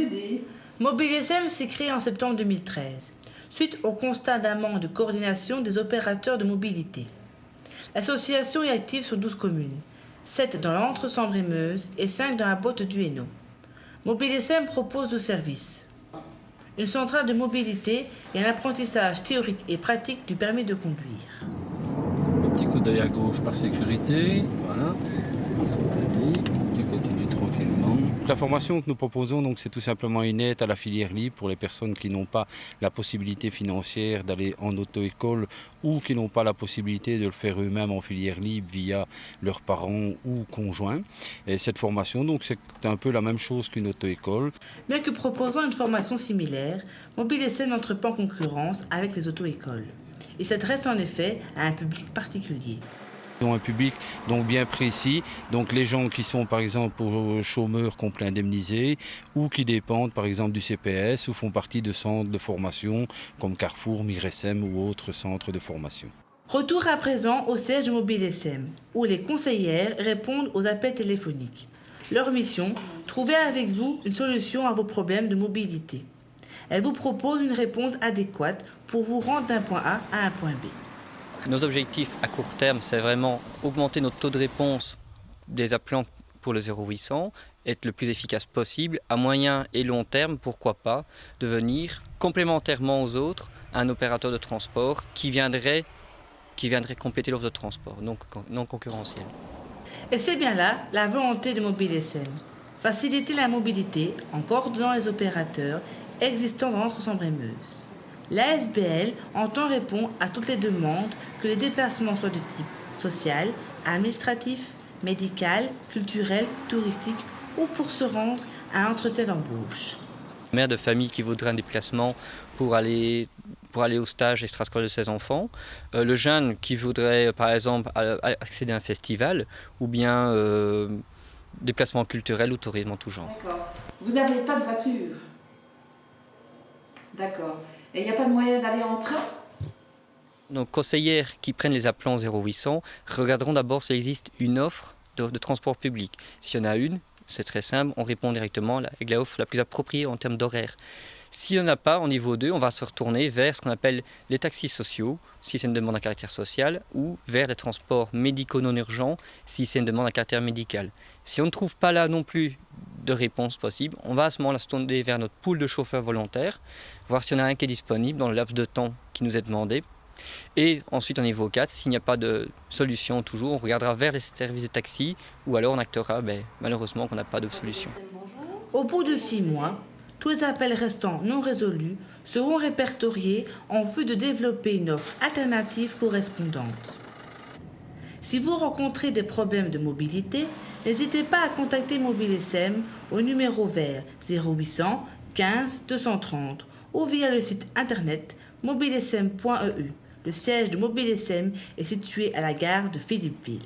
aider? MobileSM s'est créé en septembre 2013, suite au constat d'un manque de coordination des opérateurs de mobilité. L'association est active sur 12 communes, 7 dans l'Entre-Sambre-et-Meuse et 5 dans la Botte du Hainaut. MobileSM propose 2 services. Une centrale de mobilité et un apprentissage théorique et pratique du permis de conduire. Un petit coup d'œil à gauche par sécurité, voilà. Vas-y, tu continues tranquillement. La formation que nous proposons, donc, c'est tout simplement une aide à la filière libre pour les personnes qui n'ont pas la possibilité financière d'aller en auto-école ou qui n'ont pas la possibilité de le faire eux-mêmes en filière libre via leurs parents ou conjoints. Et cette formation, donc, c'est un peu la même chose qu'une auto-école. Bien que proposant une formation similaire, MobileSM n'entre pas en concurrence avec les auto-écoles. Il s'adresse en effet à un public particulier. Ils ont un public donc bien précis, donc les gens qui sont par exemple chômeurs complets indemnisés ou qui dépendent par exemple du CPS ou font partie de centres de formation comme Carrefour, Miresem ou autres centres de formation. Retour à présent au siège de MobileSM, où les conseillères répondent aux appels téléphoniques. Leur mission, trouver avec vous une solution à vos problèmes de mobilité. Elles vous proposent une réponse adéquate pour vous rendre d'un point A à un point B. Nos objectifs à court terme, c'est vraiment augmenter notre taux de réponse des appelants pour le 0800, être le plus efficace possible. À moyen et long terme, pourquoi pas, devenir complémentairement aux autres un opérateur de transport qui viendrait compléter l'offre de transport, donc non concurrentiel. Et c'est bien là la volonté de MobileSM. Faciliter la mobilité en coordonnant les opérateurs existants dans l'Entre-Sambre-et-Meuse. L'ASBL entend répondre à toutes les demandes, que les déplacements soient de type social, administratif, médical, culturel, touristique ou pour se rendre à un entretien d'embauche. Mère de famille qui voudrait un déplacement pour aller au stage extrascolaire de ses enfants, le jeune qui voudrait par exemple accéder à un festival ou bien déplacement culturel ou tourisme en tout genre. D'accord. Vous n'avez pas de voiture? D'accord. Et il n'y a pas de moyen d'aller en train? Nos conseillères qui prennent les appelants 0800 regarderont d'abord s'il existe une offre de transport public. S'il y en a une, c'est très simple, on répond directement avec l'offre la plus appropriée en termes d'horaire. S'il n'y en a pas, au niveau 2, on va se retourner vers ce qu'on appelle les taxis sociaux, si c'est une demande à caractère social, ou vers les transports médicaux non urgents, si c'est une demande à caractère médical. Si on ne trouve pas là non plus de réponse possible, on va à ce moment-là se tourner vers notre pool de chauffeurs volontaires, voir s'il y en a un qui est disponible dans le laps de temps qui nous est demandé. Et ensuite, au niveau 4, s'il n'y a pas de solution toujours, on regardera vers les services de taxi ou alors on actera malheureusement qu'on n'a pas de solution. Au bout de 6 mois, tous les appels restants non résolus seront répertoriés en vue de développer une offre alternative correspondante. Si vous rencontrez des problèmes de mobilité, n'hésitez pas à contacter MobileSM au numéro vert 0800 15 230 ou via le site internet mobilesm.eu. Le siège de MobileSM est situé à la gare de Philippeville.